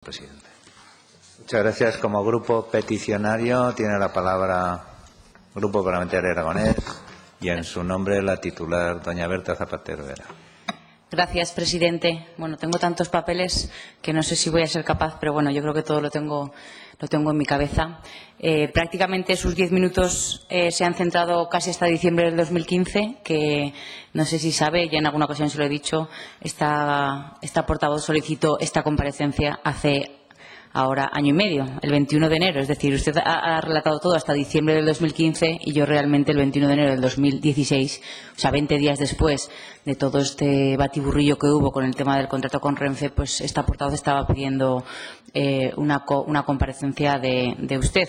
Presidente. Muchas gracias. Como grupo peticionario tiene la palabra Grupo Parlamentario Aragonés y en su nombre la titular doña Berta Zapatero Vera. Gracias, presidente. Bueno, tengo tantos papeles que no sé si voy a ser capaz, pero bueno, yo creo que todo lo tengo en mi cabeza. Prácticamente sus 10 minutos se han centrado casi hasta diciembre del 2015, que no sé si sabe, ya en alguna ocasión se lo he dicho, esta portavoz solicitó esta comparecencia hace ahora año y medio, el 21 de enero. Es decir, usted ha relatado todo hasta diciembre del 2015 y yo realmente el 21 de enero del 2016, o sea, 20 días después de todo este batiburrillo que hubo con el tema del contrato con Renfe, pues esta portavoz estaba pidiendo una comparecencia de usted.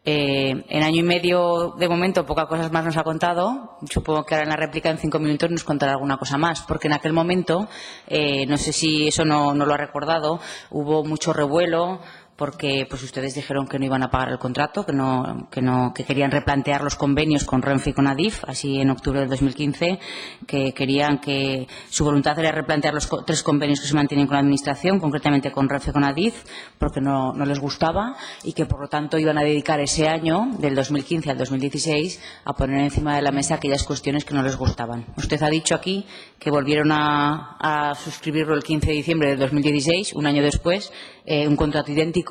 En año y medio, de momento, pocas cosas más nos ha contado. Supongo que ahora en la réplica, en 5 minutos, nos contará alguna cosa más. Porque en aquel momento, no sé si eso no lo ha recordado, hubo mucho revuelo porque pues ustedes dijeron que no iban a pagar el contrato, que querían replantear los convenios con Renfe y con Adif, así en octubre del 2015, que querían que su voluntad era replantear los 3 convenios que se mantienen con la Administración, concretamente con Renfe y con Adif, porque no les gustaba y que por lo tanto iban a dedicar ese año, del 2015 al 2016, a poner encima de la mesa aquellas cuestiones que no les gustaban. Usted ha dicho aquí que volvieron a suscribirlo el 15 de diciembre del 2016, un año después, un contrato idéntico.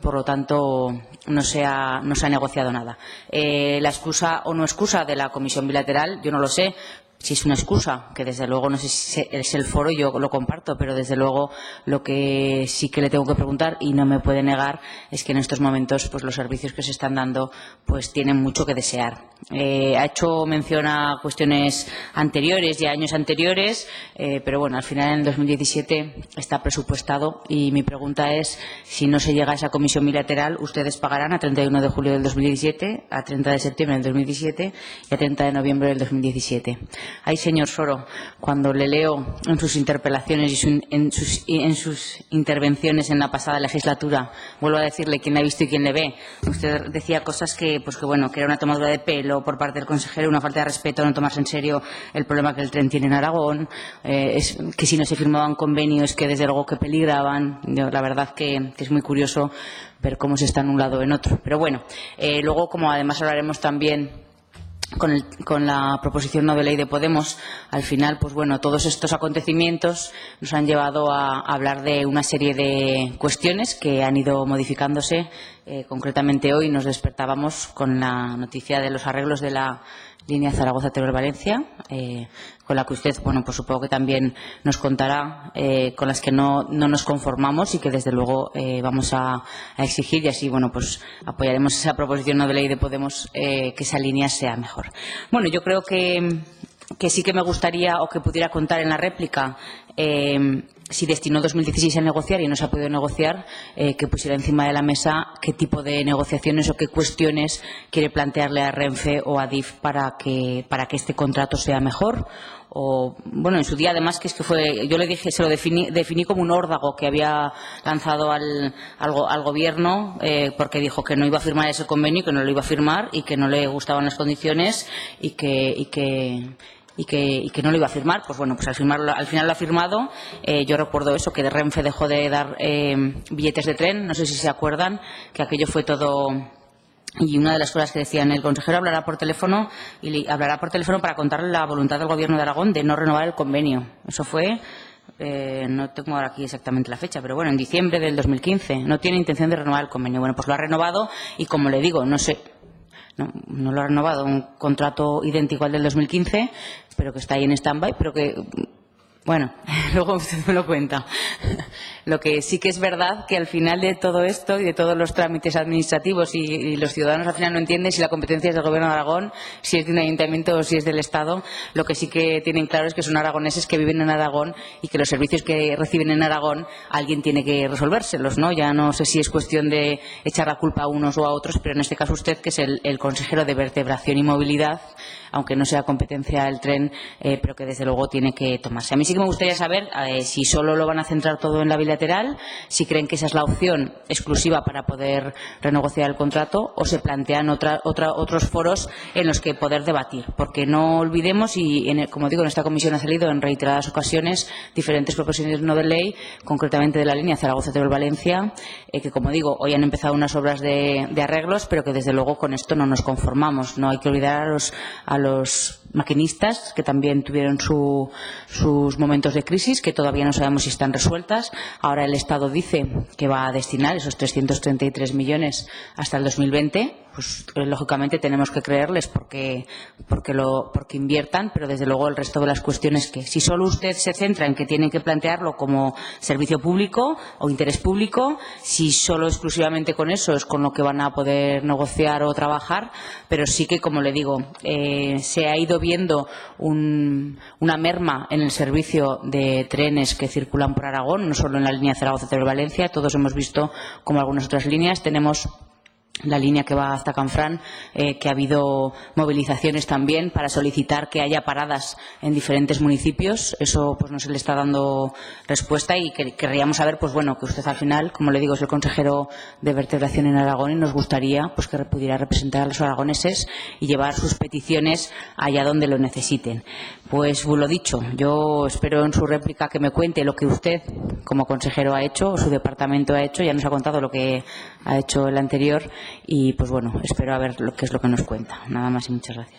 Por lo tanto, no se ha negociado nada. La excusa o no excusa de la comisión bilateral, yo no lo sé. Si es una excusa, que desde luego no sé si es el foro, yo lo comparto, pero desde luego lo que sí que le tengo que preguntar y no me puede negar es que en estos momentos pues los servicios que se están dando pues tienen mucho que desear. Ha hecho mención a cuestiones anteriores y a años anteriores, pero bueno, al final en el 2017 está presupuestado y mi pregunta es si no se llega a esa comisión bilateral, ustedes pagarán a 31 de julio del 2017, a 30 de septiembre del 2017 y a 30 de noviembre del 2017. Ay, señor Soro, cuando le leo en sus interpelaciones y en sus intervenciones en la pasada legislatura, vuelvo a decirle quién la ha visto y quién le ve. Usted decía cosas que era una tomadura de pelo por parte del consejero, una falta de respeto, no tomarse en serio el problema que el tren tiene en Aragón, que si no se firmaban convenios que desde luego que peligraban. La verdad que es muy curioso ver cómo se está en un lado o en otro. Pero bueno, luego, como además hablaremos también con la proposición no de ley de Podemos, al final, pues bueno, todos estos acontecimientos nos han llevado a hablar de una serie de cuestiones que han ido modificándose. Concretamente hoy nos despertábamos con la noticia de los arreglos de la línea Zaragoza-Teruel-Valencia, con la que usted, bueno, pues supongo que también nos contará, con las que no nos conformamos y que desde luego vamos a exigir, y así, bueno, pues apoyaremos esa proposición no de ley de Podemos, que esa línea sea mejor. Bueno, yo creo que sí que me gustaría o que pudiera contar en la réplica, si destinó 2016 a negociar y no se ha podido negociar, que pusiera encima de la mesa qué tipo de negociaciones o qué cuestiones quiere plantearle a Renfe o a Adif para que este contrato sea mejor. O, bueno, en su día además que fue, yo le dije, se lo definí como un órdago que había lanzado al gobierno, porque dijo que no iba a firmar ese convenio, que no lo iba a firmar y que no le gustaban las condiciones y que no lo iba a firmar. Pues bueno, pues al final lo ha firmado. Yo recuerdo eso, que de Renfe dejó de dar billetes de tren, no sé si se acuerdan, que aquello fue todo. Y una de las cosas que decían, el consejero hablará por teléfono para contarle la voluntad del Gobierno de Aragón de no renovar el convenio. Eso fue, no tengo ahora aquí exactamente la fecha, pero bueno, en diciembre del 2015. No tiene intención de renovar el convenio. Bueno, pues lo ha renovado y, como le digo, no sé. No lo ha renovado, un contrato idéntico al del 2015, pero que está ahí en stand-by, pero que, bueno, luego usted me lo cuenta. Lo que sí que es verdad que al final de todo esto y de todos los trámites administrativos y los ciudadanos al final no entienden si la competencia es del Gobierno de Aragón, si es de un ayuntamiento o si es del Estado. Lo que sí que tienen claro es que son aragoneses que viven en Aragón y que los servicios que reciben en Aragón alguien tiene que resolvérselos, ¿no? Ya no sé si es cuestión de echar la culpa a unos o a otros, pero en este caso usted, que es el consejero de Vertebración y Movilidad, aunque no sea competencia del tren, pero que desde luego tiene que tomarse. A mí sí que que me gustaría saber si solo lo van a centrar todo en la bilateral, si creen que esa es la opción exclusiva para poder renegociar el contrato o se plantean otros foros en los que poder debatir. Porque no olvidemos, y como digo, en esta comisión ha salido en reiteradas ocasiones diferentes proposiciones no de ley, concretamente de la línea Zaragoza-Teruel-Valencia, que, como digo, hoy han empezado unas obras de arreglos, pero que desde luego con esto no nos conformamos. No hay que olvidar a los maquinistas, que también tuvieron sus momentos de crisis, que todavía no sabemos si están resueltas. Ahora el Estado dice que va a destinar esos 333 millones hasta el 2020. Pues lógicamente tenemos que creerles porque inviertan, pero desde luego el resto de las cuestiones, que si solo usted se centra en que tienen que plantearlo como servicio público o interés público, si solo exclusivamente con eso es con lo que van a poder negociar o trabajar, pero sí que, como le digo, se ha ido viendo una merma en el servicio de trenes que circulan por Aragón, no solo en la línea Zaragoza-Teruel-Valencia. Todos hemos visto como algunas otras líneas. Tenemos la línea que va hasta Canfrán, que ha habido movilizaciones también para solicitar que haya paradas en diferentes municipios. Eso pues no se le está dando respuesta, y querríamos saber, pues bueno, que usted al final, como le digo, es el consejero de vertebración en Aragón, y nos gustaría pues que pudiera representar a los aragoneses y llevar sus peticiones allá donde lo necesiten. Pues lo dicho, yo espero en su réplica que me cuente lo que usted como consejero ha hecho, o su departamento ha hecho. Ya nos ha contado lo que ha hecho el anterior, y pues bueno, espero a ver qué es lo que nos cuenta. Nada más y muchas gracias.